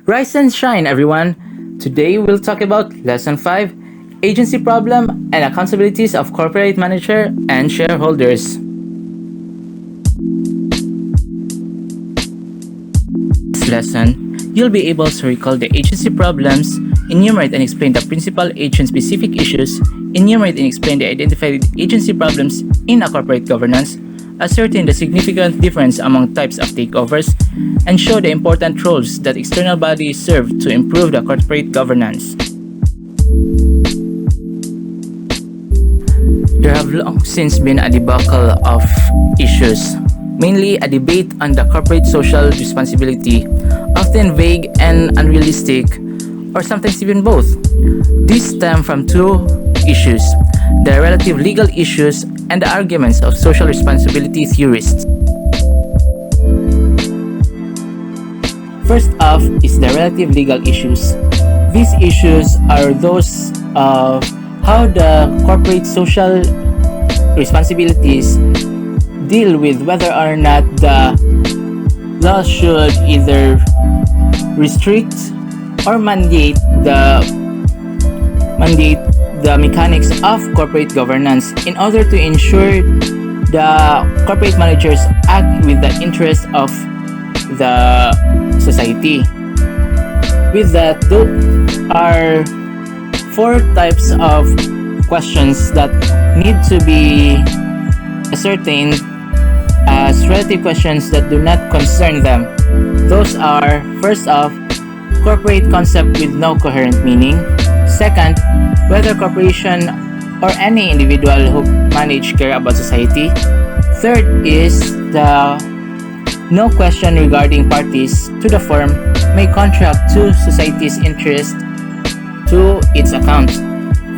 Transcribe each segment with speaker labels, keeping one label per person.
Speaker 1: Rise and shine, everyone! Today we'll talk about Lesson 5 Agency Problem and Accountabilities of Corporate Manager and Shareholders. This lesson, you'll be able to recall the agency problems, enumerate and explain the principal agent-specific issues, enumerate and explain the identified agency problems in a corporate governance, ascertain the significant difference among types of takeovers, and show the important roles that external bodies serve to improve the corporate governance. There have long since been a debacle of issues, mainly a debate on the corporate social responsibility, often vague and unrealistic, or sometimes even both. These stem from two issues: the relative legal issues and the arguments of social responsibility theorists. First off is the relative legal issues. These issues are those of how the corporate social responsibilities deal with whether or not the law should either restrict or mandate the mechanics of corporate governance in order to ensure the corporate managers act with the interest of the society. With that, there are four types of questions that need to be ascertained as relative questions that do not concern them. Those are, first off, corporate concept with no coherent meaning. Second, whether corporation or any individual who manage care about society. Third is the no question regarding parties to the firm may contract to society's interest to its account.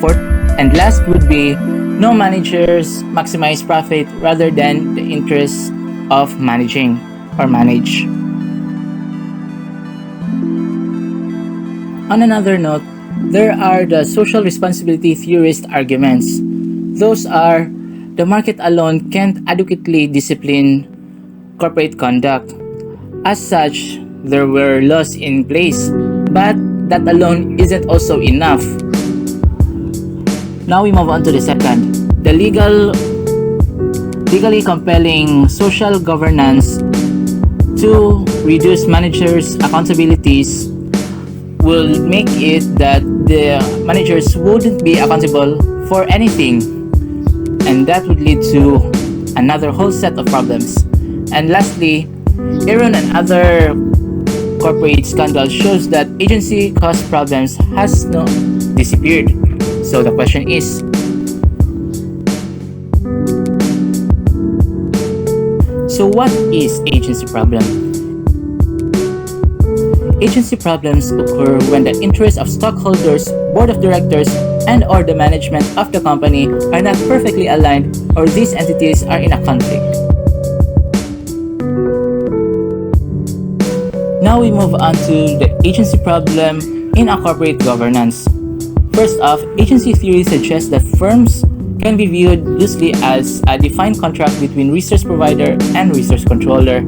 Speaker 1: Fourth and last would be no managers maximize profit rather than the interests of managing or manage. On another note, there are the social responsibility theorist arguments. Those are the market alone can't adequately discipline corporate conduct. As such, there were laws in place, but that alone isn't also enough. Now we move on to the second, the legally compelling social governance to reduce managers' accountabilities will make it that the managers wouldn't be accountable for anything, and that would lead to another whole set of problems. And lastly, Aaron and other corporate scandals shows that agency caused problems has not disappeared. So the question is, so what is agency problem? Agency problems occur when the interests of stockholders, board of directors, and or the management of the company are not perfectly aligned or these entities are in a conflict. Now we move on to the agency problem in a corporate governance. First off, agency theory suggests that firms can be viewed loosely as a defined contract between resource provider and resource controller.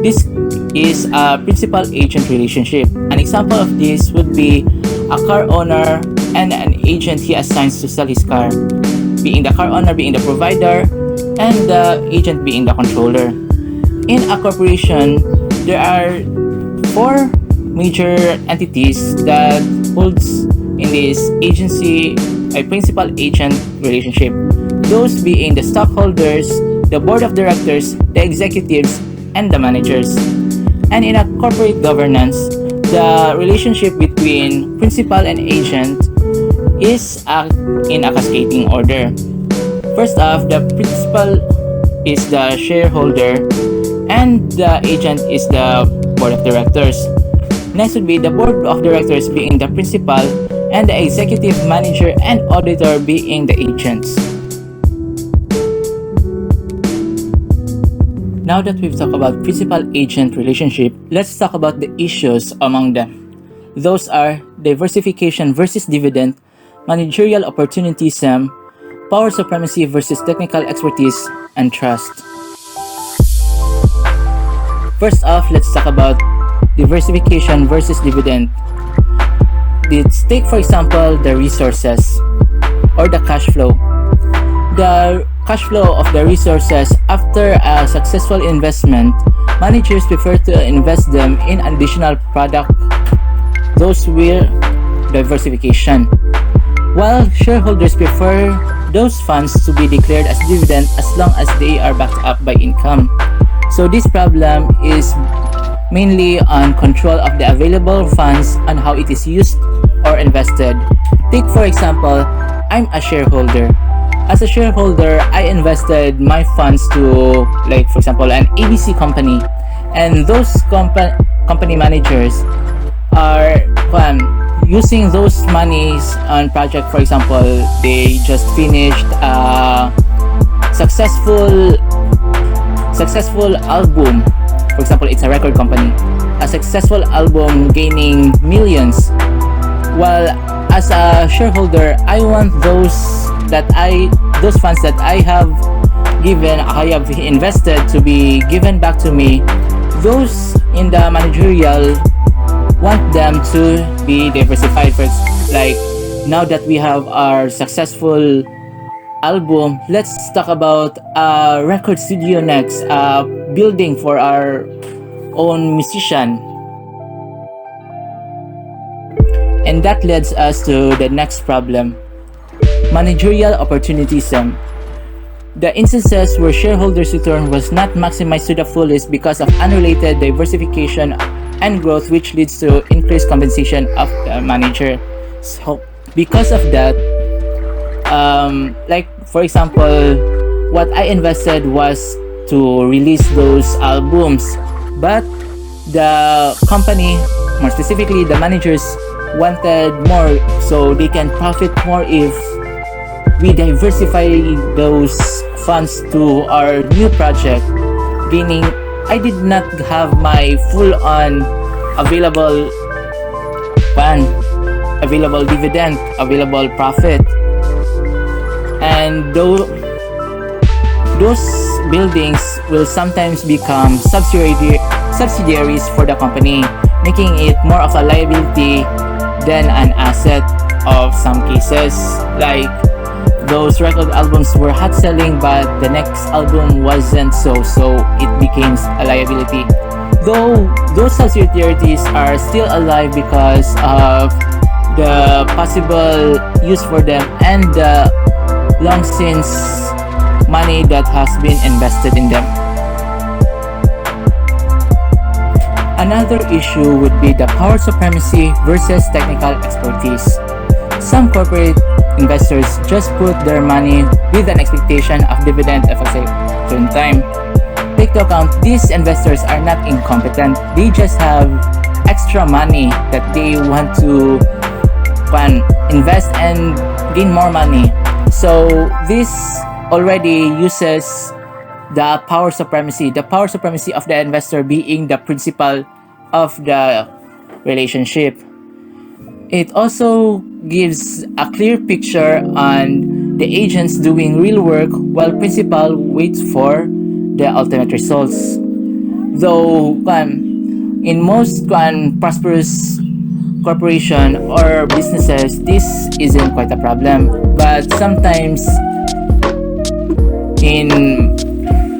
Speaker 1: This is a principal-agent relationship. An example of this would be a car owner and an agent he assigns to sell his car, being the car owner being the provider and the agent being the controller. In a corporation, there are four major entities that holds in this agency a principal-agent relationship. Those being the stockholders, the board of directors, the executives, and the managers. And in a corporate governance, the relationship between principal and agent is in a cascading order. First off, the principal is the shareholder and the agent is the board of directors. Next would be the board of directors being the principal and the executive manager and auditor being the agents. Now that we've talked about principal-agent relationship, let's talk about the issues among them. Those are diversification versus dividend, managerial opportunism, power supremacy versus technical expertise, and trust. First off, let's talk about diversification versus dividend. Let's take for example the resources or the cash flow. The cash flow of the resources after a successful investment, managers prefer to invest them in additional product. Those will diversification. While shareholders prefer those funds to be declared as dividend as long as they are backed up by income. So this problem is mainly on control of the available funds and how it is used or invested. Take for example, I'm a shareholder. As a shareholder, I invested my funds to, like for example, an ABC company, and those company managers are using those monies on project. For example, they just finished a successful album. For example, it's a record company, a successful album gaining millions. While as a shareholder, I want those funds that I have invested to be given back to me. Those in the managerial want them to be diversified. Like now that we have our successful album, let's talk about a record studio next, a building for our own musician. And that leads us to the next problem, managerial opportunism. The instances where shareholders' return was not maximized to the fullest because of unrelated diversification and growth, which leads to increased compensation of the manager. So because of that, like for example, what I invested was to release those albums, but the company, more specifically the managers, wanted more, so they can profit more if we diversify those funds to our new project. Meaning, I did not have my full-on available dividend, available profit, and those buildings will sometimes become subsidiaries for the company, making it more of a liability than an asset of some cases. Like those record albums were hot selling, but the next album wasn't so it became a liability. Though those subsidiaries are still alive because of the possible use for them and the long since money that has been invested in them. Another issue would be the power supremacy versus technical expertise. Some corporate investors just put their money with an expectation of dividend at a certain time. Take into account, these investors are not incompetent. They just have extra money that they want to invest and gain more money. So this already uses the power supremacy of the investor being the principal of the relationship. It also gives a clear picture on the agents doing real work while principal waits for the ultimate results. Though in most prosperous corporation or businesses, this isn't quite a problem, but sometimes in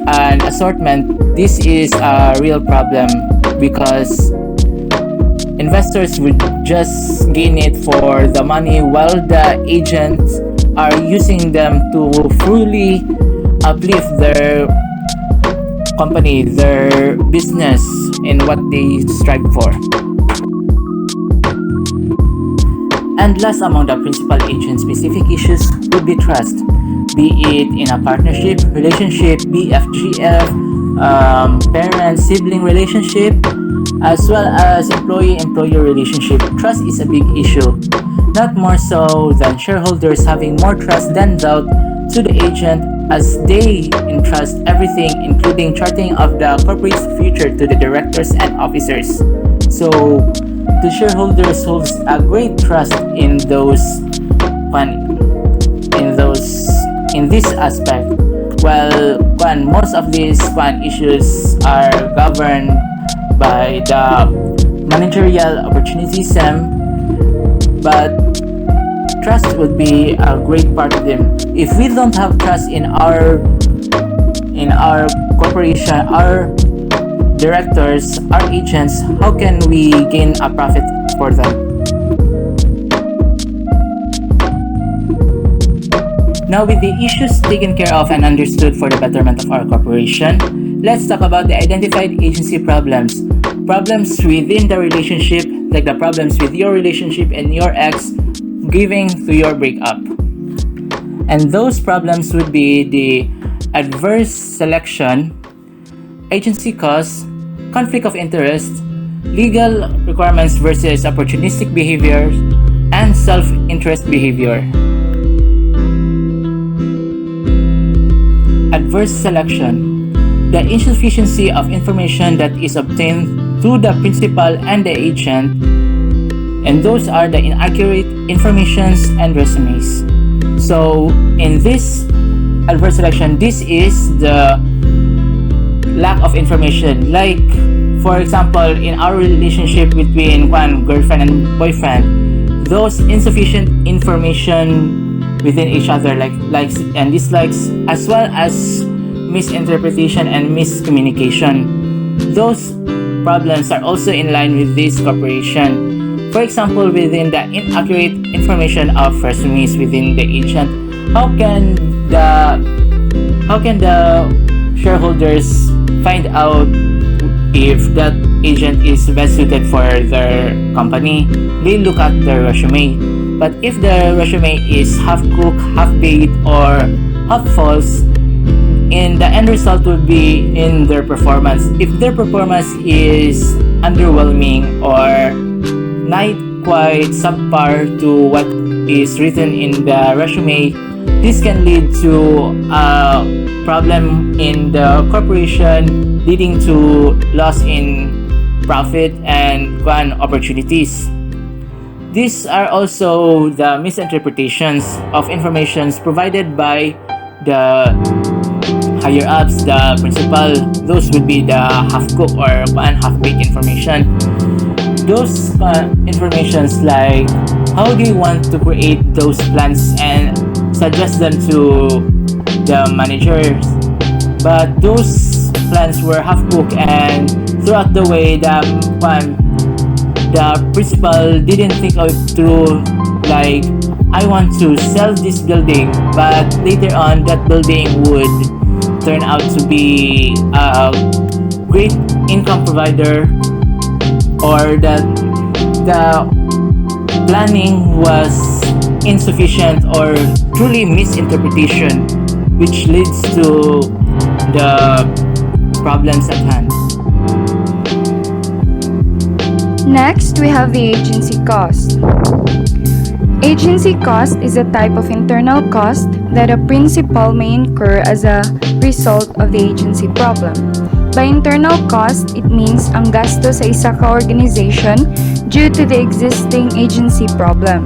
Speaker 1: an assortment, this is a real problem because investors would just gain it for the money while the agents are using them to fully uplift their company, their business, and what they strive for. And last among the principal agent specific issues would be trust, be it in a partnership, relationship, BFGF, parent-sibling relationship, as well as employee-employer relationship. Trust is a big issue, not more so than shareholders having more trust than doubt to the agent, as they entrust everything, including charting of the corporate's future, to the directors and officers. So the shareholders holds a great trust in this aspect. Well, most of these issues are governed by the managerial opportunism, but trust would be a great part of them. If we don't have trust in our corporation, our directors, our agents, how can we gain a profit for them? Now, with the issues taken care of and understood for the betterment of our corporation, let's talk about the identified agency problems. Problems within the relationship, like the problems with your relationship and your ex giving to your breakup. And those problems would be the adverse selection, agency costs, conflict of interest, legal requirements versus opportunistic behavior, and self-interest behavior. Adverse selection, the insufficiency of information that is obtained through the principal and the agent, and those are the inaccurate informations and resumes. So in this adverse selection, this is the lack of information. Like, for example, in our relationship between one girlfriend and boyfriend, those insufficient information within each other, like likes and dislikes, as well as misinterpretation and miscommunication. Those problems are also in line with this corporation. For example, within the inaccurate information of resumes within the agent, how can the shareholders find out if that agent is best suited for their company? They look at their resume. But if the resume is half cooked, half baked, or half false, and the end result would be in their performance. If their performance is underwhelming or not quite subpar to what is written in the resume, this can lead to a problem in the corporation, leading to loss in profit and opportunities. These are also the misinterpretations of informations provided by the higher ups, the principal. Those would be the half-cooked or half-baked information. Those informations, like how do you want to create those plans and suggest them to the managers, but those plans were half-cooked, and throughout the way the principal didn't think of it through, like, I want to sell this building, but later on that building would turn out to be a great income provider, or that the planning was insufficient or truly misinterpretation, which leads to the problems at hand.
Speaker 2: Next, we have the agency cost. Agency cost is a type of internal cost that a principal may incur as a result of the agency problem. By internal cost, it means ang gasto sa isa ka organization due to the existing agency problem.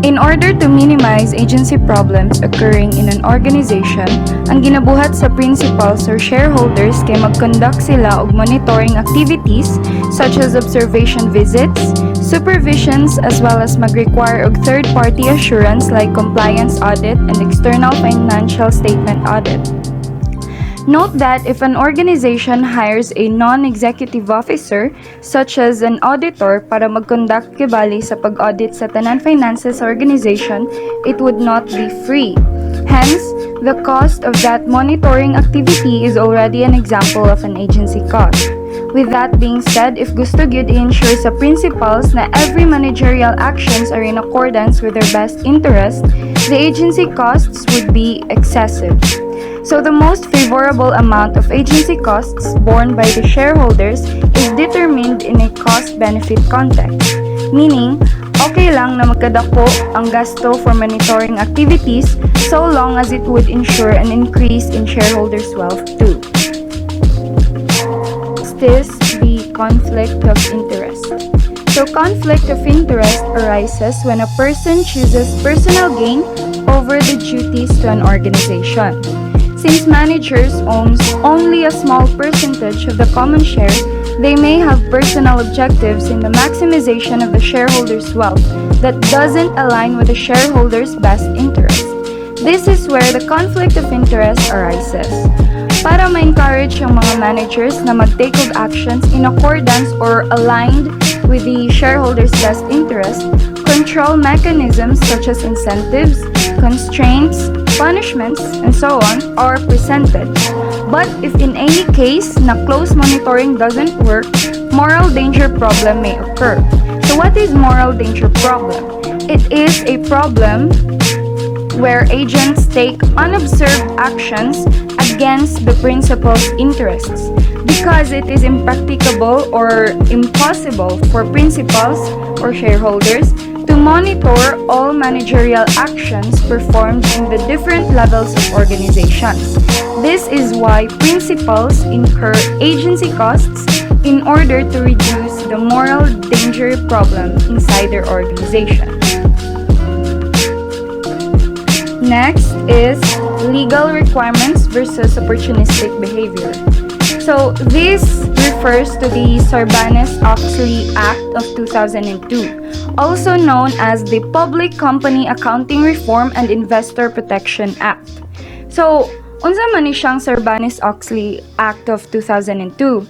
Speaker 2: In order to minimize agency problems occurring in an organization, ang ginabuhat sa principals or shareholders kay mag-conduct sila og monitoring activities such as observation visits, supervisions, as well as mag-require og third-party assurance like compliance audit and external financial statement audit. Note that if an organization hires a non-executive officer, such as an auditor, para mag-conduct kibali sa pag-audit sa tanan finances organization, it would not be free. Hence, the cost of that monitoring activity is already an example of an agency cost. With that being said, if gusto gyud i-ensure sa principals na every managerial actions are in accordance with their best interest, the agency costs would be excessive. So the most favorable amount of agency costs borne by the shareholders is determined in a cost-benefit context, meaning okay lang na magkadako ang gasto for monitoring activities so long as it would ensure an increase in shareholders' wealth too. Is the conflict of interest. So conflict of interest arises when a person chooses personal gain over the duties to an organization. Since managers owns only a small percentage of the common shares, they may have personal objectives in the maximization of the shareholders' wealth that doesn't align with the shareholders' best interest. This is where the conflict of interest arises. Para ma-encourage yung mga managers na mag-take of actions in accordance or aligned with the shareholders' best interest, control mechanisms such as incentives, constraints, punishments, and so on are presented. But if in any case na close monitoring doesn't work, moral danger problem may occur. So what is moral danger problem? It is a problem where agents take unobserved actions against the principal's interests because it is impracticable or impossible for principals or shareholders to monitor all managerial actions performed in the different levels of organizations. This is why principals incur agency costs in order to reduce the moral danger problem inside their organization. Next is legal requirements versus opportunistic behavior. So this refers to the Sarbanes-Oxley Act of 2002, also known as the Public Company Accounting Reform and Investor Protection Act. So, unsa man ni siyang Sarbanes-Oxley Act of 2002?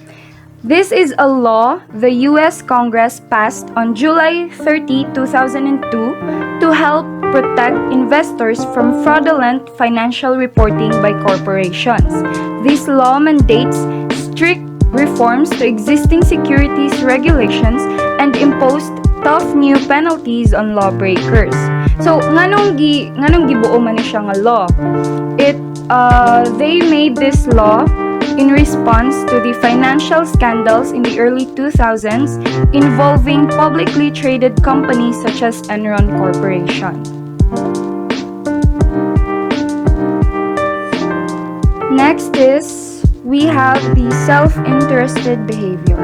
Speaker 2: This is a law the US Congress passed on July 30, 2002 to help protect investors from fraudulent financial reporting by corporations. This law mandates strict reforms to existing securities regulations and imposed tough new penalties on lawbreakers. So, nganong gibuo man ni siya nga law? They made this law in response to the financial scandals in the early 2000s involving publicly traded companies such as Enron Corporation. Next is, we have the self-interested behavior.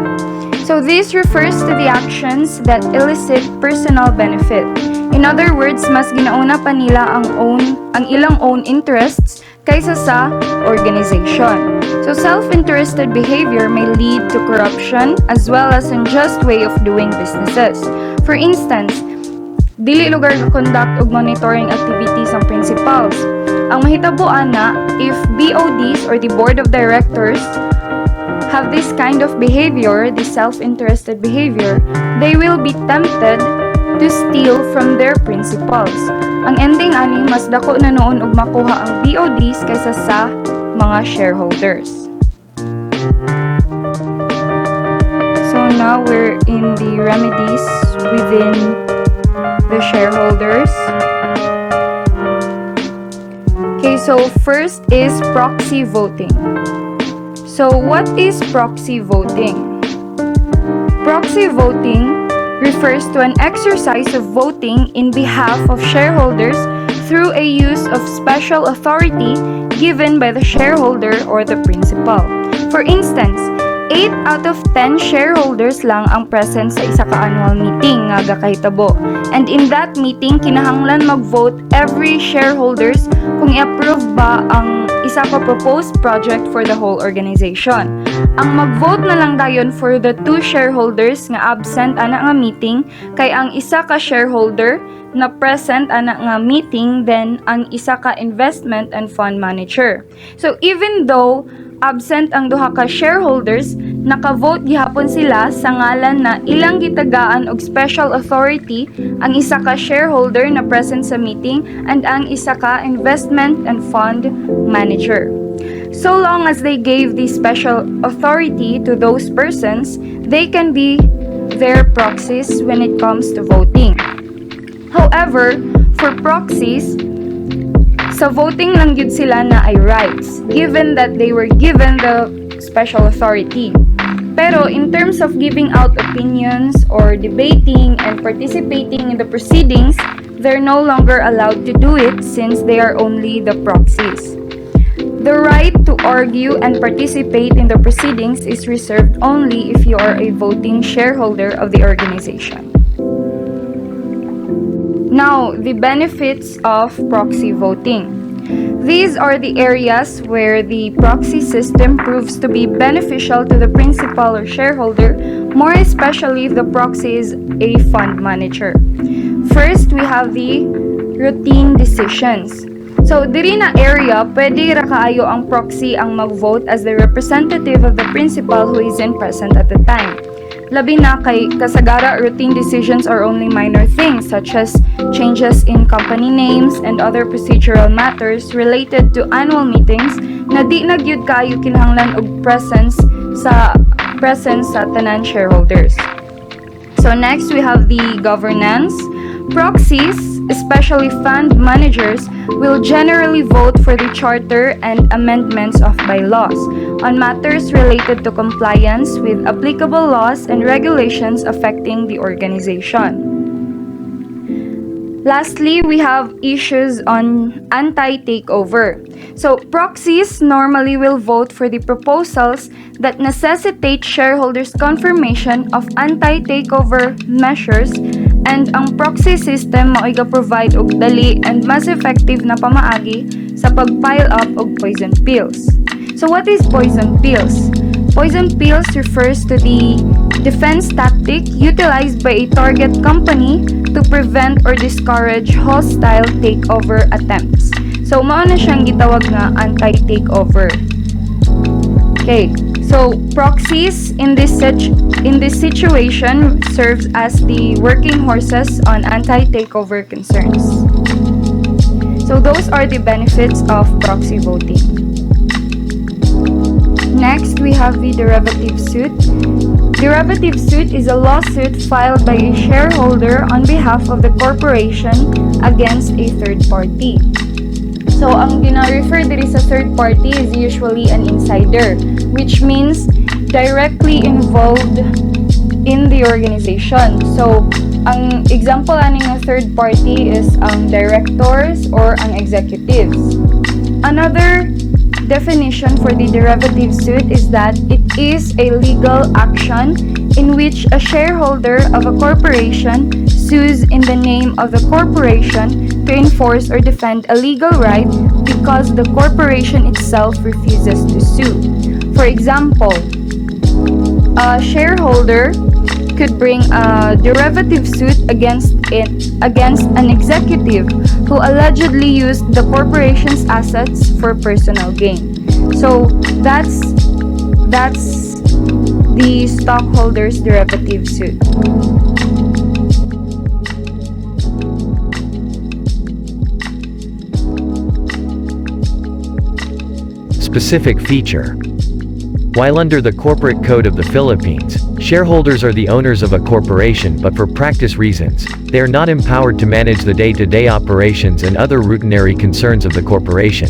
Speaker 2: So this refers to the actions that elicit personal benefit. In other words, mas ginauna pa nila ang ilang own interests kaysa sa organization. So self-interested behavior may lead to corruption as well as unjust way of doing businesses. For instance, dili lugar ka conduct og monitoring activities ang principals. Ang mahitabuan na, if BODs or the board of directors have this kind of behavior, this self-interested behavior, they will be tempted to steal from their principals. Ang ending ani, mas dako na noon og makuha ang BODs kaysa sa mga shareholders. So now we're in the remedies within the shareholders. Okay, so first is proxy voting. So what is proxy voting? Proxy voting refers to an exercise of voting in behalf of shareholders through a use of special authority given by the shareholder or the principal. For instance, 8 out of 10 shareholders lang ang present sa isa ka annual meeting nga gakahitabo. And in that meeting, kinahanglan mag-vote every shareholders kung i-approve ba ang isa ka proposed project for the whole organization. Ang mag-vote na lang dayon for the 2 shareholders nga absent ana nga meeting kay ang isa ka shareholder na present ana nga meeting, then ang isa ka investment and fund manager. So even though absent ang duha ka shareholders, naka-vote gihapon sila sa ngalan na ilang gitagaan og special authority ang isa ka shareholder na present sa meeting and ang isa ka investment and fund manager. So long as they gave the special authority to those persons, they can be their proxies when it comes to voting. However, for proxies, sa voting lang yun sila na ay rights, given that they were given the special authority. Pero in terms of giving out opinions or debating and participating in the proceedings, they're no longer allowed to do it since they are only the proxies. The right to argue and participate in the proceedings is reserved only if you are a voting shareholder of the organization. Now, the benefits of proxy voting. These are the areas where the proxy system proves to be beneficial to the principal or shareholder, more especially if the proxy is a fund manager. First, we have the routine decisions. So, diri na area, pwede ra kaayo ang proxy ang mag-vote as the representative of the principal who isn't present at the time. Labi na kay kasagara, routine decisions are only minor things such as changes in company names and other procedural matters related to annual meetings na di nagyud kaayo kinahanglan og presence sa tanan shareholders. So next, we have the governance. Proxies, especially fund managers, will generally vote for the charter and amendments of bylaws on matters related to compliance with applicable laws and regulations affecting the organization. Lastly, we have issues on anti-takeover. So, proxies normally will vote for the proposals that necessitate shareholders' confirmation of anti-takeover measures, and ang proxy system mao provide og dali and mas effective na pamaagi sa pag-pile up og poison pills. So, what is poison pills? Poison pills refers to the defense tactic utilized by a target company to prevent or discourage hostile takeover attempts. So, mao na siyang gitawag nga anti-takeover. Okay, so proxies in this situation serves as the working horses on anti-takeover concerns. So, those are the benefits of proxy voting. Next, we have the derivative suit. Derivative suit is a lawsuit filed by a shareholder on behalf of the corporation against a third party. So, ang gina-refer diri sa third party is usually an insider, which means directly involved in the organization. So, ang example ani nga third party is ang directors or ang executives. Another definition for the derivative suit is that it is a legal action in which a shareholder of a corporation sues in the name of the corporation to enforce or defend a legal right because the corporation itself refuses to sue. For example, a shareholder could bring a derivative suit against an executive who allegedly used the corporation's assets for personal gain. So that's the stockholders' derivative suit.
Speaker 3: Specific feature. While under the Corporate Code of the Philippines, shareholders are the owners of a corporation, but for practice reasons, they are not empowered to manage the day-to-day operations and other routinary concerns of the corporation.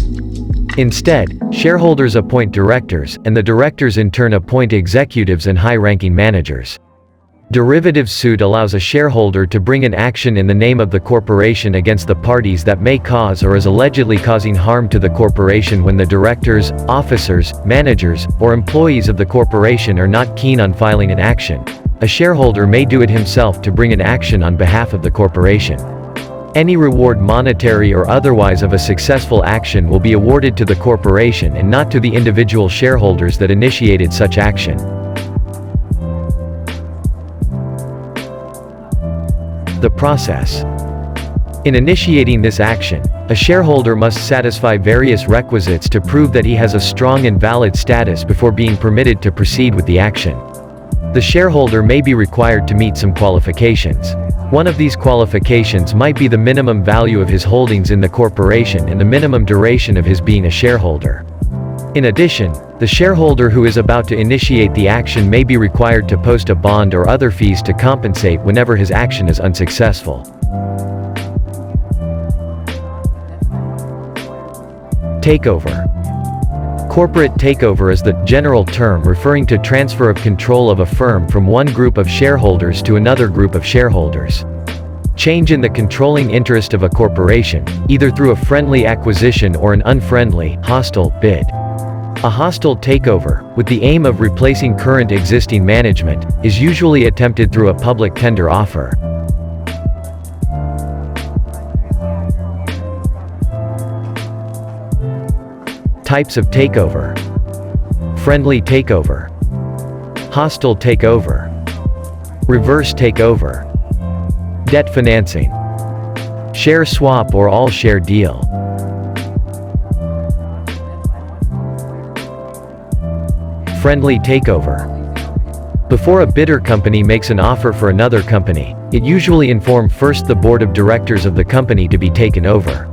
Speaker 3: Instead, shareholders appoint directors, and the directors in turn appoint executives and high-ranking managers. Derivative suit allows a shareholder to bring an action in the name of the corporation against the parties that may cause or is allegedly causing harm to the corporation when the directors, officers, managers, or employees of the corporation are not keen on filing an action. A shareholder may do it himself to bring an action on behalf of the corporation. Any reward, monetary or otherwise, of a successful action will be awarded to the corporation and not to the individual shareholders that initiated such action. The process. In initiating this action, a shareholder must satisfy various requisites to prove that he has a strong and valid status before being permitted to proceed with the action. The shareholder may be required to meet some qualifications. One of these qualifications might be the minimum value of his holdings in the corporation and the minimum duration of his being a shareholder. In addition, the shareholder who is about to initiate the action may be required to post a bond or other fees to compensate whenever his action is unsuccessful. Takeover. Corporate takeover is the general term referring to transfer of control of a firm from one group of shareholders to another group of shareholders. Change in the controlling interest of a corporation, either through a friendly acquisition or an unfriendly, hostile bid. A hostile takeover, with the aim of replacing current existing management, is usually attempted through a public tender offer. Types of takeover: friendly takeover, hostile takeover, reverse takeover, debt financing, share swap or all-share deal. Friendly takeover: before a bidder company makes an offer for another company, it usually informs first the board of directors of the company to be taken over.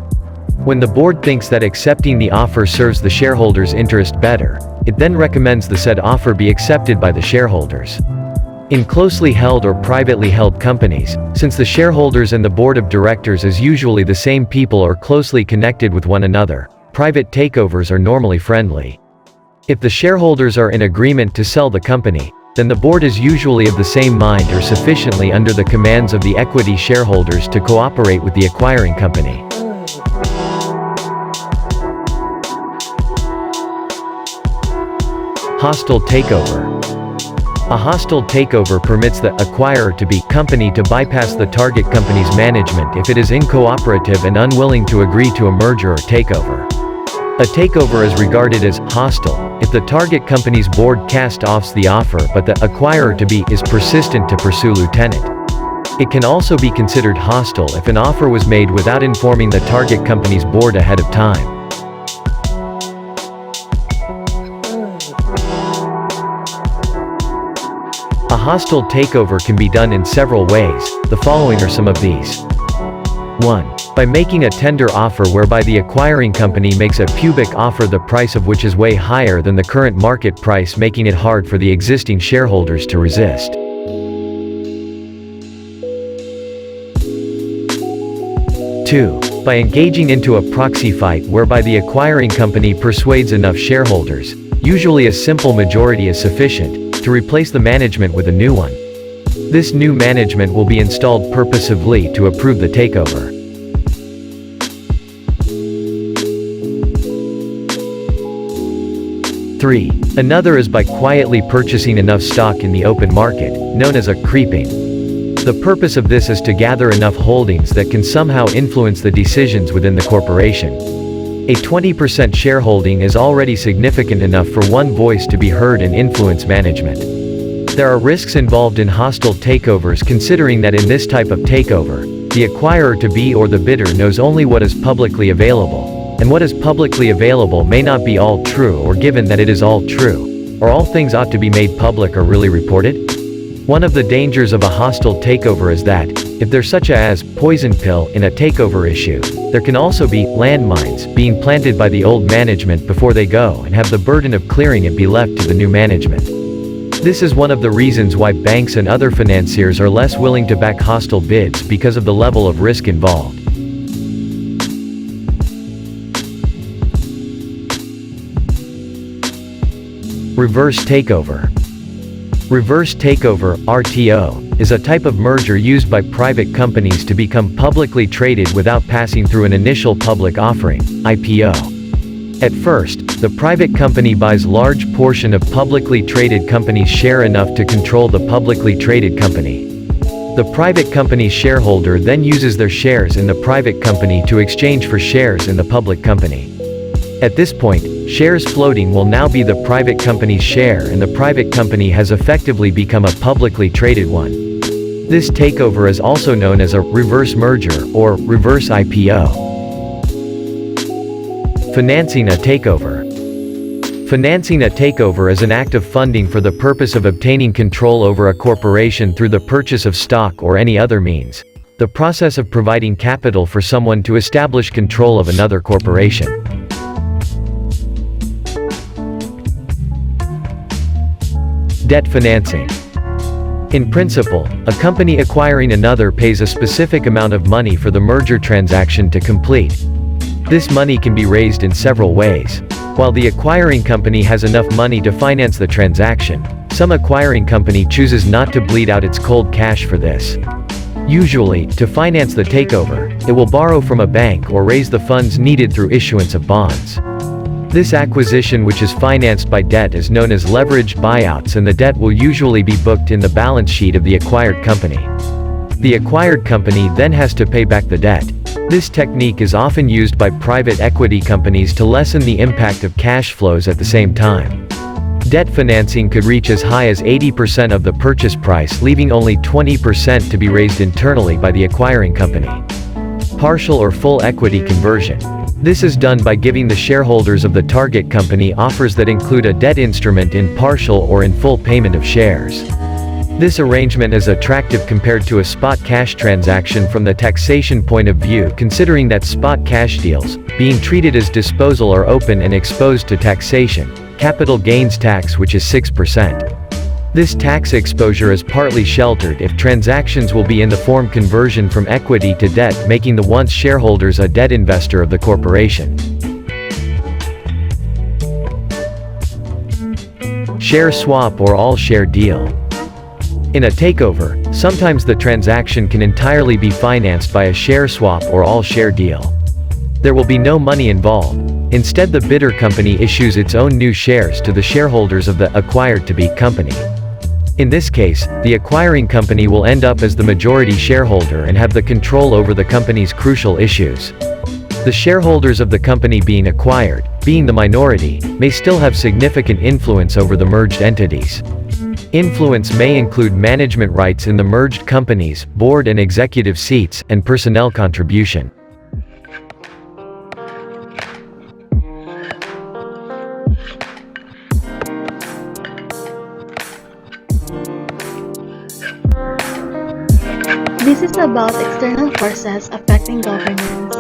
Speaker 3: When the board thinks that accepting the offer serves the shareholders' interest better, it then recommends the said offer be accepted by the shareholders. In closely held or privately held companies, since the shareholders and the board of directors is usually the same people or closely connected with one another, private takeovers are normally friendly. If the shareholders are in agreement to sell the company, then the board is usually of the same mind or sufficiently under the commands of the equity shareholders to cooperate with the acquiring company. Hostile takeover. A hostile takeover permits the acquirer to be company to bypass the target company's management if it is uncooperative and unwilling to agree to a merger or takeover. A takeover is regarded as hostile if the target company's board cast-offs the offer but the acquirer to be is persistent to pursue lieutenant. It can also be considered hostile if an offer was made without informing the target company's board ahead of time. A hostile takeover can be done in several ways. The following are some of these. 1. By making a tender offer whereby the acquiring company makes a public offer the price of which is way higher than the current market price, making it hard for the existing shareholders to resist. 2. By engaging into a proxy fight whereby the acquiring company persuades enough shareholders, usually a simple majority is sufficient, to replace the management with a new one. This new management will be installed purposively to approve the takeover. 3. Another is by quietly purchasing enough stock in the open market, known as a creeping. The purpose of this is to gather enough holdings that can somehow influence the decisions within the corporation. A 20% shareholding is already significant enough for one voice to be heard and influence management. There are risks involved in hostile takeovers, considering that in this type of takeover, the acquirer to be or the bidder knows only what is publicly available, and what is publicly available may not be all true, or given that it is all true, or all things ought to be made public or really reported. One of the dangers of a hostile takeover is that, if there's such as poison pill in a takeover issue, there can also be landmines being planted by the old management before they go and have the burden of clearing it be left to the new management. This is one of the reasons why banks and other financiers are less willing to back hostile bids, because of the level of risk involved. Reverse takeover. Reverse takeover, RTO, is a type of merger used by private companies to become publicly traded without passing through an initial public offering, IPO. At first, the private company buys large portion of publicly traded company's share enough to control the publicly traded company. The private company's shareholder then uses their shares in the private company to exchange for shares in the public company. At this point, shares floating will now be the private company's share, and the private company has effectively become a publicly traded one. This takeover is also known as a reverse merger or reverse IPO. Financing a takeover. Financing a takeover is an act of funding for the purpose of obtaining control over a corporation through the purchase of stock or any other means. The process of providing capital for someone to establish control of another corporation. Debt financing. In principle, a company acquiring another pays a specific amount of money for the merger transaction to complete. This money can be raised in several ways. While the acquiring company has enough money to finance the transaction, some acquiring company chooses not to bleed out its cold cash for this. Usually, to finance the takeover, it will borrow from a bank or raise the funds needed through issuance of bonds. This acquisition, which is financed by debt, is known as leveraged buyouts, and the debt will usually be booked in the balance sheet of the acquired company. The acquired company then has to pay back the debt. This technique is often used by private equity companies to lessen the impact of cash flows at the same time. Debt financing could reach as high as 80% of the purchase price, leaving only 20% to be raised internally by the acquiring company. Partial or full equity conversion. This is done by giving the shareholders of the target company offers that include a debt instrument in partial or in full payment of shares. This arrangement is attractive compared to a spot cash transaction from the taxation point of view, considering that spot cash deals, being treated as disposal, are open and exposed to taxation, capital gains tax, which is 6%. This tax exposure is partly sheltered if transactions will be in the form conversion from equity to debt, making the once shareholders a debt investor of the corporation. Share swap or all-share deal. In a takeover, sometimes the transaction can entirely be financed by a share swap or all-share deal. There will be no money involved. Instead, the bidder company issues its own new shares to the shareholders of the acquired-to-be company. In this case, the acquiring company will end up as the majority shareholder and have the control over the company's crucial issues. The shareholders of the company being acquired, being the minority, may still have significant influence over the merged entities. Influence may include management rights in the merged companies, board and executive seats, and personnel contribution.
Speaker 4: This is about external forces affecting governance.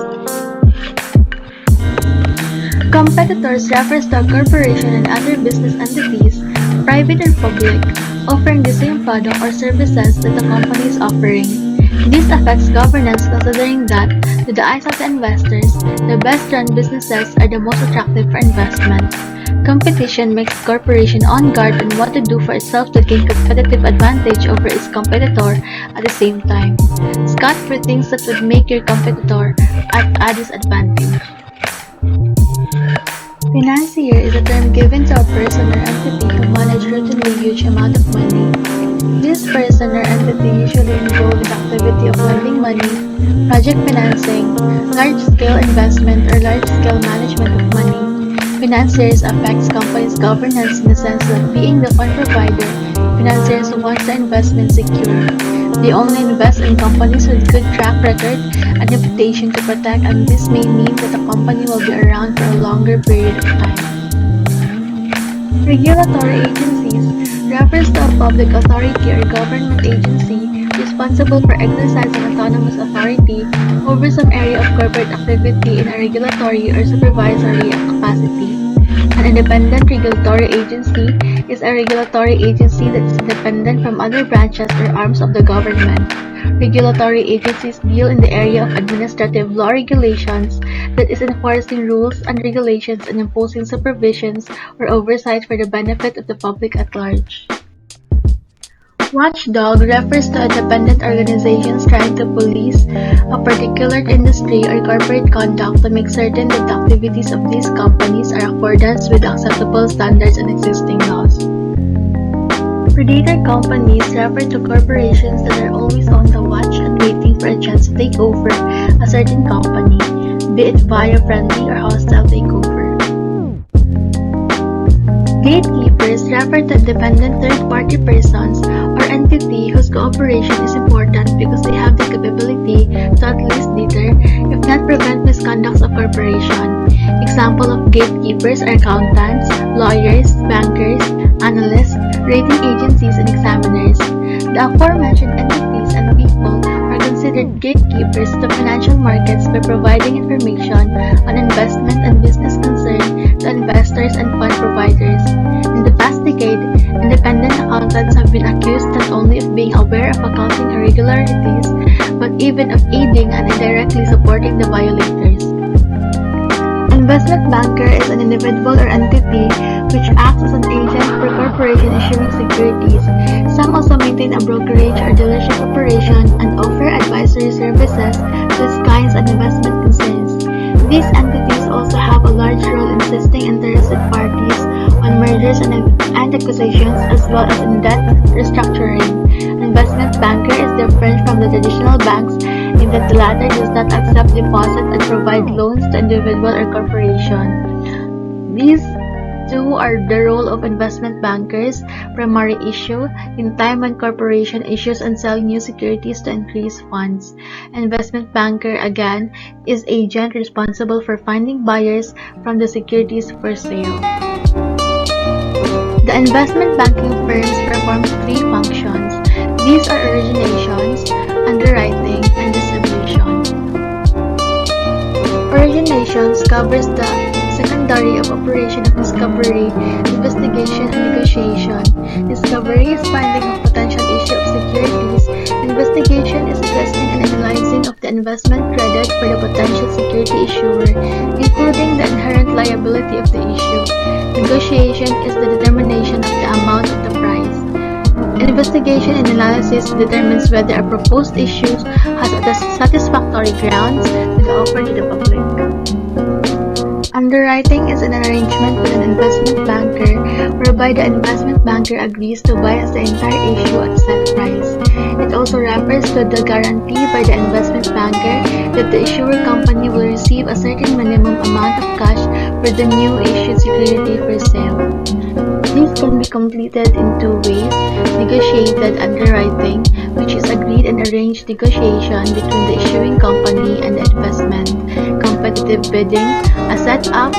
Speaker 4: Competitors refers to a corporation and other business entities, private or public, offering the same product or services that the company is offering. This affects governance, considering that, to the eyes of the investors, the best-run businesses are the most attractive for investment. Competition makes the corporation on guard and what to do for itself to gain competitive advantage over its competitor at the same time. Scout for things that would make your competitor at a disadvantage. Financier is a term given to a person or entity who manages routinely huge amount of money. This person or entity usually involved in the activity of lending money, project financing, large-scale investment, or large-scale management of money. Financiers affects companies' governance in the sense that being the fund provider, financiers want the investment secure. They only invest in companies with good track record and reputation to protect, and this may mean that the company will be around for a longer period of time. Regulatory agencies refers to a public authority or government agency responsible for exercising autonomous authority over some area of corporate activity in a regulatory or supervisory capacity. An independent regulatory agency is a regulatory agency that is independent from other branches or arms of the government. Regulatory agencies deal in the area of administrative law regulations, that is enforcing rules and regulations and imposing supervisions or oversight for the benefit of the public at large. Watchdog refers to independent organizations trying to police a particular industry or corporate conduct to make certain that the activities of these companies are in accordance with acceptable standards and existing laws. Predator companies refer to corporations that are always on the watch and waiting for a chance to take over a certain company, be it via friendly or hostile takeover. Gatekeepers refer to independent third-party persons or entity whose cooperation is important because they have the capability to at least deter, if not prevent, misconduct of corporation. Example of gatekeepers are accountants, lawyers, bankers, analysts, rating agencies, and examiners. The aforementioned entities and people are considered gatekeepers to financial markets by providing information on investment and business concern to investors and fund providers. In the past decade, independent accountants have been accused not only of being aware of accounting irregularities, but even of aiding and indirectly supporting the violators. Investment banker is an individual or entity which acts as an agent for corporation issuing securities. Some also maintain a brokerage or dealership operation and offer advisory services to its clients and investment concerns. These entities also have a large role in assisting interested parties on mergers and acquisitions, as well as in debt restructuring. Investment banker is different from the traditional banks in meaning that the latter does not accept deposits and provide loans to individual or corporation. These two are the role of investment bankers. Primary issue, in time when corporation issues and sell new securities to increase funds. Investment banker, again, is agent responsible for finding buyers from the securities for sale. The investment banking firms perform three functions. These are originations, underwriting, and distribution. Originations covers the secondary of operation of discovery, investigation, and negotiation. Discovery is finding of potential issue of securities. Investigation is assessing and analyzing of the investment credit for the potential security issuer, including the inherent liability of the issue. Negotiation is the determination of the amount of the price. Investigation and analysis determines whether a proposed issue has satisfactory grounds to be offered to the public. Underwriting is an arrangement with an investment banker whereby the investment banker agrees to buy the entire issue at a set price. It also refers to the guarantee by the investment banker that the issuer company will receive a certain minimum amount of cash for the new issued security for sale. These can be completed in two ways: negotiated underwriting, which is agreed and arranged negotiation between the issuing company and the investment; competitive bidding, a setup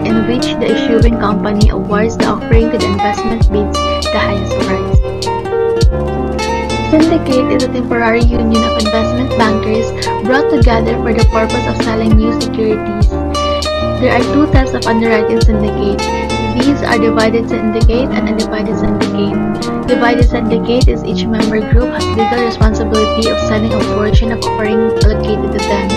Speaker 4: in which the issuing company awards the offering to the investment bids the highest price. Syndicate is a temporary union of investment bankers brought together for the purpose of selling new securities. There are two types of underwriting syndicate. These are divided syndicate and undivided syndicate. Divided syndicate is each member group has legal responsibility of selling a portion of offering allocated to them.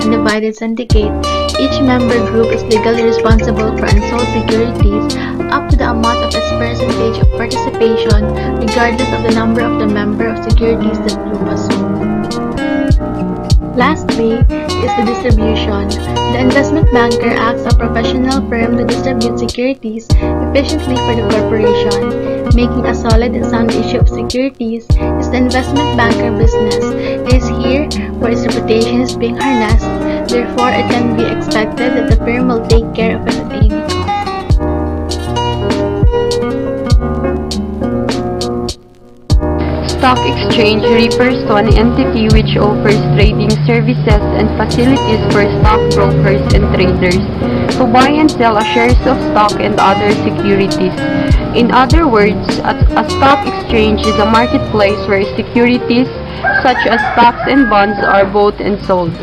Speaker 4: Undivided syndicate, each member group is legally responsible for unsold securities up to the amount of its percentage of participation, regardless of the number of the member of securities that group has sold. Lastly is the distribution. The investment banker acts as a professional firm to distribute securities efficiently for the corporation. Making a solid and sound issue of securities is the investment banker business. It is here where its reputation is being harnessed. Therefore, it can be expected that the firm will take care of it at any cost.
Speaker 5: Stock exchange refers to an entity which offers trading services and facilities for stockbrokers and traders to buy and sell shares of stock and other securities. In other words, a stock exchange is a marketplace where securities such as stocks and bonds are bought and sold.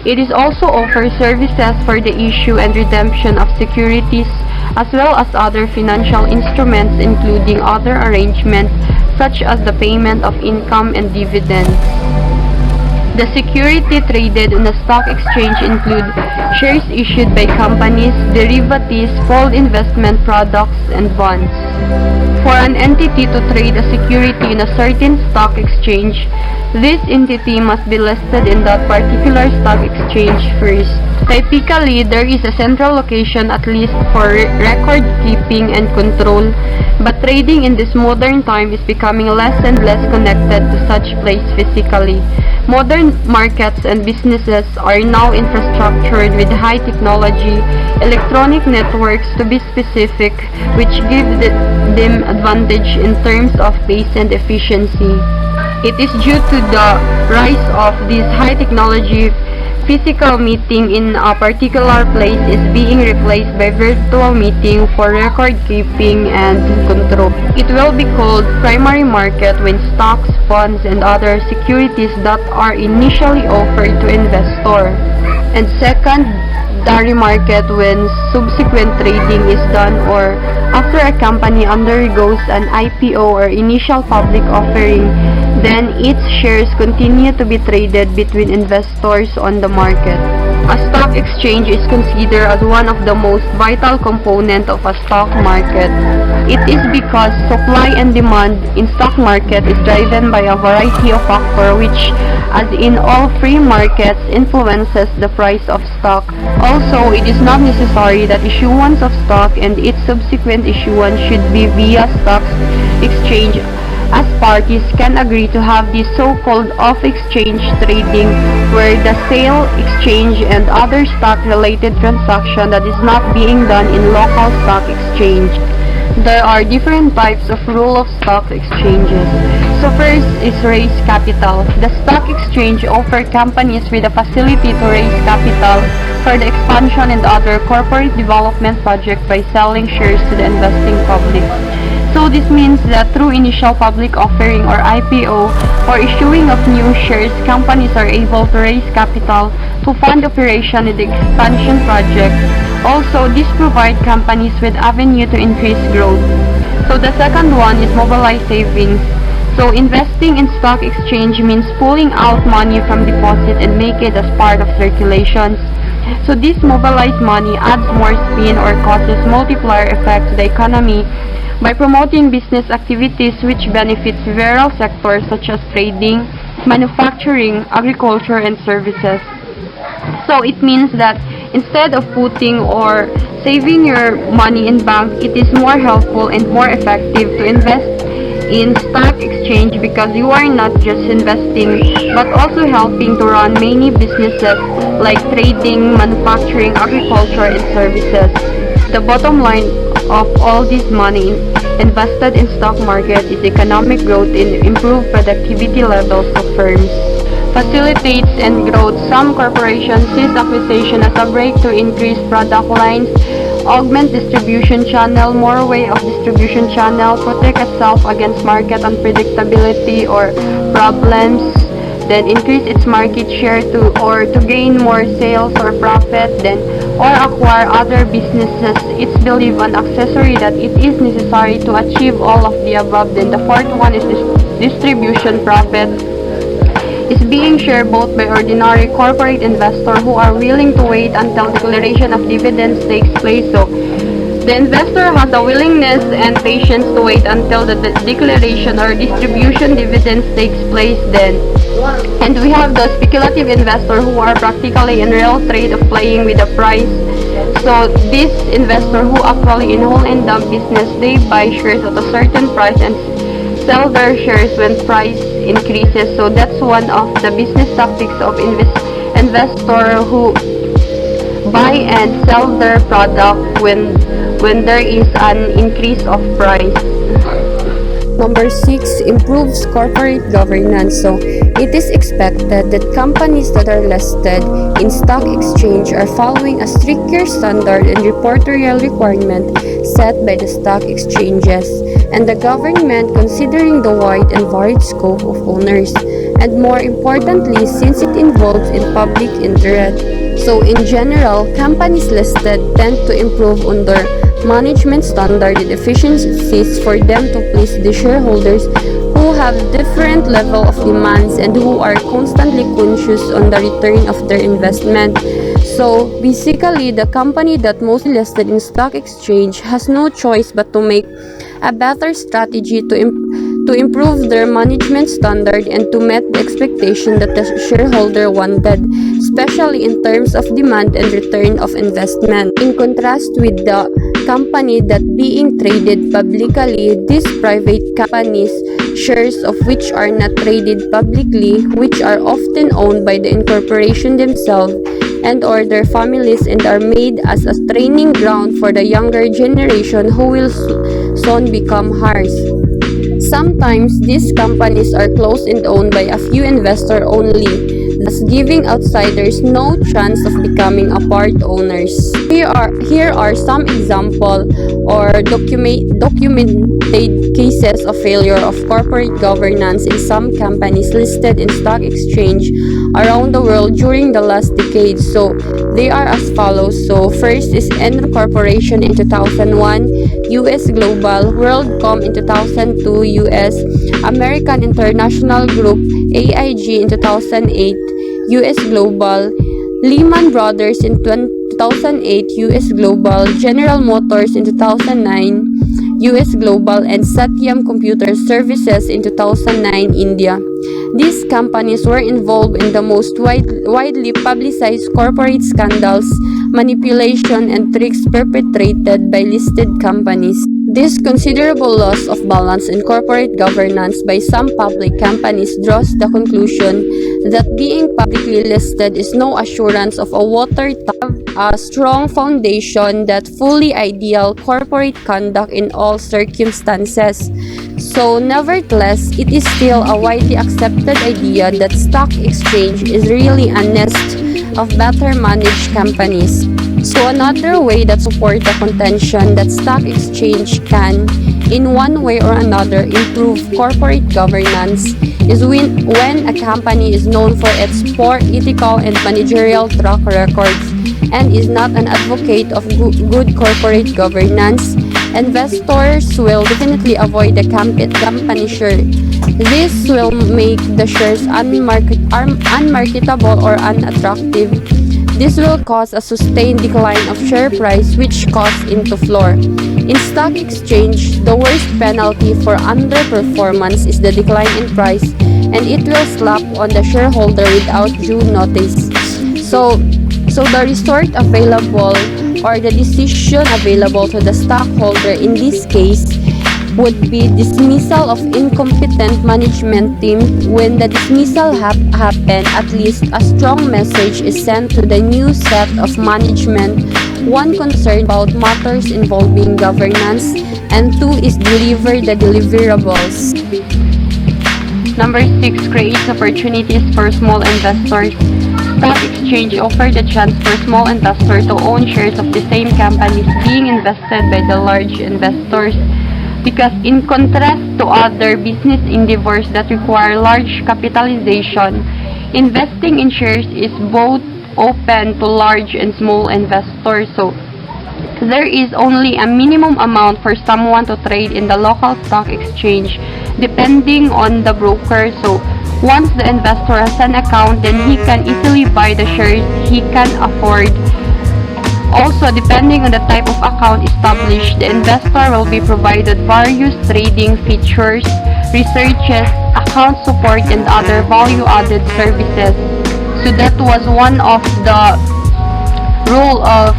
Speaker 5: It is also offers services for the issue and redemption of securities as well as other financial instruments, including other arrangements such as the payment of income and dividends. The security traded on the stock exchange include shares issued by companies, derivatives, pooled investment products, and bonds. For an entity to trade a security in a certain stock exchange, this entity must be listed in that particular stock exchange first. Typically, there is a central location at least for record keeping and control, but trading in this modern time is becoming less and less connected to such place physically. Modern markets and businesses are now infrastructured with high technology, electronic networks to be specific, which give them advantage in terms of pace and efficiency. It is due to the rise of this high technology. Physical meeting in a particular place is being replaced by virtual meeting for record keeping and control. It will be called primary market when stocks, bonds, and other securities that are initially offered to investor, and secondary market when subsequent trading is done or after a company undergoes an IPO or initial public offering. Then its shares continue to be traded between investors on the market. A stock exchange is considered as one of the most vital components of a stock market. It is because supply and demand in stock market is driven by a variety of factors which, as in all free markets, influences the price of stock. Also, it is not necessary that issuance of stock and its subsequent issuance should be via stock exchange. as parties can agree to have this so-called off-exchange trading, where the sale, exchange, and other stock-related transaction that is not being done in local stock exchange. There are different types of rule of stock exchanges. So first is raise capital. The stock exchange offer companies with a facility to raise capital for the expansion and other corporate development project by selling shares to the investing public. So this means that through initial public offering or IPO or issuing of new shares, companies are able to raise capital to fund operation in the expansion project. Also, this provides companies with avenue to increase growth. So the second one is mobilize savings. So investing in stock exchange means pulling out money from deposit and make it as part of circulations. So this mobilized money adds more spin or causes multiplier effect to the economy by promoting business activities which benefits several sectors such as trading, manufacturing, agriculture, and services. So it means that instead of putting or saving your money in bank, it is more helpful and more effective to invest in stock exchange because you are not just investing but also helping to run many businesses like trading, manufacturing, agriculture, and services. The bottom line of all this money invested in stock market is economic growth and improved productivity levels of firms. Facilitates and growth. Some corporations sees acquisition as a break to increase product lines, augment distribution channel, more way of distribution channel, protect itself against market unpredictability or problems, then increase its market share to gain more sales or profit, then or acquire other businesses. It's believed an accessory that it is necessary to achieve all of the above. Then the fourth one is distribution profit. Is being shared both by ordinary corporate investor who are willing to wait until declaration of dividends takes place. So the investor has a willingness and patience to wait until the declaration or distribution dividends takes place then. And we have the speculative investor who are practically in real trade of playing with the price. So this investor who actually in whole and dump business, they buy shares at a certain price and sell their shares when price increases. So that's one of the business tactics of investor who buy and sell their product when there is an increase of price.
Speaker 6: Number 6 improves corporate governance. So it is expected that companies that are listed in stock exchange are following a stricter standard and reportorial requirement set by the stock exchanges and the government, considering the wide and varied scope of owners, and more importantly, since it involves in public interest. So in general, companies listed tend to improve on their management standard and efficiencies for them to please the shareholders who have different level of demands and who are constantly conscious on the return of their investment. So basically, the company that most listed in stock exchange has no choice but to make a better strategy to improve their management standard and to meet the expectation that the shareholder wanted, especially in terms of demand and return of investment. In contrast with the company that being traded publicly, these private companies, shares of which are not traded publicly, which are often owned by the incorporation themselves and or their families and are made as a training ground for the younger generation who will soon become heirs. Sometimes these companies are closed and owned by a few investors only, thus giving outsiders no chance of becoming a part owners. Here are some example or documented cases of failure of corporate governance in some companies listed in stock exchange around the world during the last decade. So they are as follows. So first is Enron Corporation in 2001, US Global, WorldCom in 2002, US, American International Group, AIG in 2008, US Global, Lehman Brothers in 2008, US Global, General Motors in 2009, US Global, and Satyam Computer Services in 2009, India. These companies were involved in the most widely publicized corporate scandals, manipulation, and tricks perpetrated by listed companies. This considerable loss of balance in corporate governance by some public companies draws the conclusion that being publicly listed is no assurance of a watertight, a strong foundation that fully ideal corporate conduct in all circumstances. So, nevertheless, it is still a widely accepted idea that stock exchange is really a nest of better managed companies. So another way that support the contention that stock exchange can, in one way or another, improve corporate governance is when a company is known for its poor ethical and managerial track records and is not an advocate of good corporate governance. Investors will definitely avoid the company share. This will make the shares unmarketable or unattractive. This will cause a sustained decline of share price which causes into floor. In stock exchange, the worst penalty for underperformance is the decline in price and it will slap on the shareholder without due notice. So the resort available or the decision available to the stockholder in this case would be dismissal of incompetent management team. When the dismissal happen, at least a strong message is sent to the new set of management, one concerned about matters involving governance, and two is deliver the deliverables.
Speaker 5: Number 6 creates opportunities for small investors. Stock exchange offers the chance for small investors to own shares of the same companies being invested by the large investors. Because in contrast to other business endeavors that require large capitalization, investing in shares is both open to large and small investors. So there is only a minimum amount for someone to trade in the local stock exchange depending on the broker. So once the investor has an account, then he can easily buy the shares he can afford. Also, depending on the type of account established, the investor will be provided various trading features, researches, account support, and other value-added services. So that was one of the rule of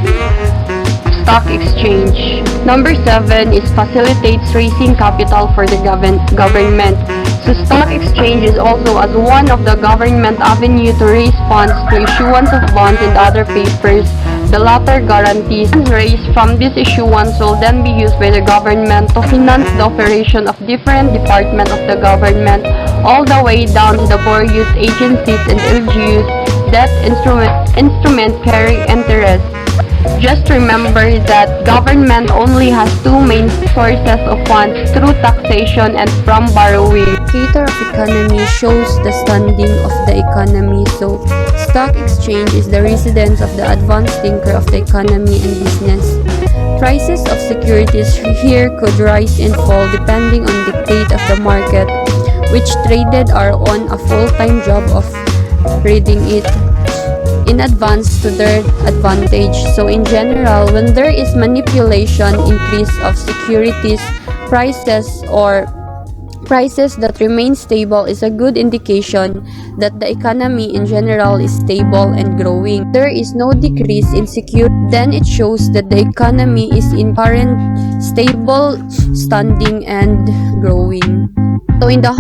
Speaker 5: stock exchange. Number 7 is facilitates raising capital for the government. So stock exchange is also as one of the government avenue to raise funds through issuance of bonds and other papers. The latter guarantees raised from this issuance will then be used by the government to finance the operation of different departments of the government, all the way down to the various agencies and LGUs that instrument carry interest. Just remember that government only has two main sources of funds, through taxation and from borrowing.
Speaker 6: Indicator of economy shows the standing of the economy. So stock exchange is the residence of the advanced thinker of the economy and business. Prices of securities here could rise and fall depending on dictate of the market, which traded are on a full-time job of reading it in advance to their advantage. So in general, when there is manipulation, increase of securities prices or prices that remain stable is a good indication that the economy in general is stable and growing. There is no decrease in security, then it shows that the economy is in current stable standing and growing. So in the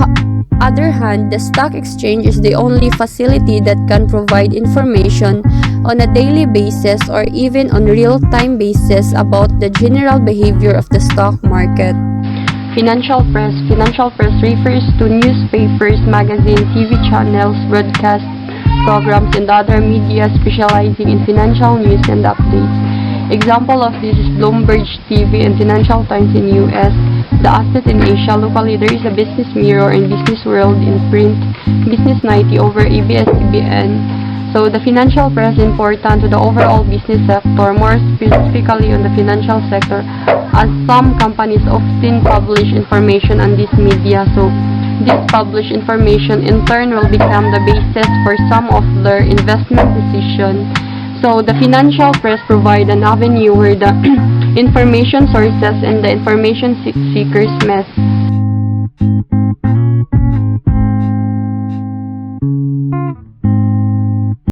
Speaker 6: other hand, the stock exchange is the only facility that can provide information on a daily basis or even on real-time basis about the general behavior of the stock market.
Speaker 5: Financial press. Financial press refers to newspapers, magazines, TV channels, broadcast programs, and other media specializing in financial news and updates. Example of this is Bloomberg TV and Financial Times in US. The Asset in Asia. Locally, there is a Business Mirror and Business World in print, Business 90 over ABS-CBN. So the financial press is important to the overall business sector, more specifically on the financial sector, as some companies often publish information on this media. So this published information in turn will become the basis for some of their investment decisions. So the financial press provide an avenue where the information sources and the information seekers meet.